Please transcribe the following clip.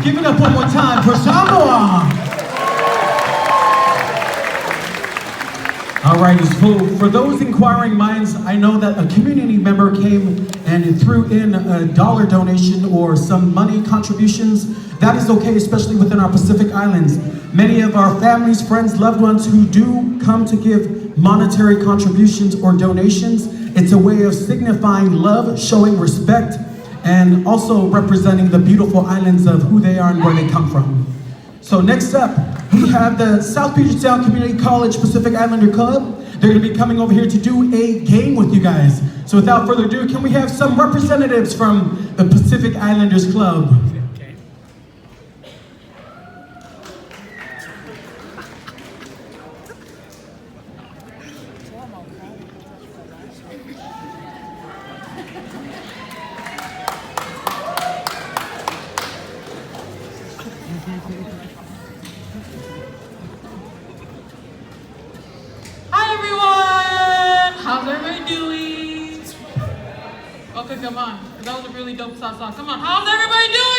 Give it up one more time for Samoa. All right, for those inquiring minds, I know that a community member came and threw in a dollar donation or some money contributions. That is okay, especially within our Pacific Islands. Many of our families, friends, loved ones who do come to give monetary contributions or donations, it's a way of signifying love, showing respect, and also representing the beautiful islands of who they are and where they come from. So next up, we have the South Puget Sound Community College Pacific Islander Club. They're going to be coming over here to do a game with you guys. So without further ado, can we have some representatives from the Pacific Islanders Club? Okay, come on. That was a really dope Sāsā. Come on, how's everybody doing?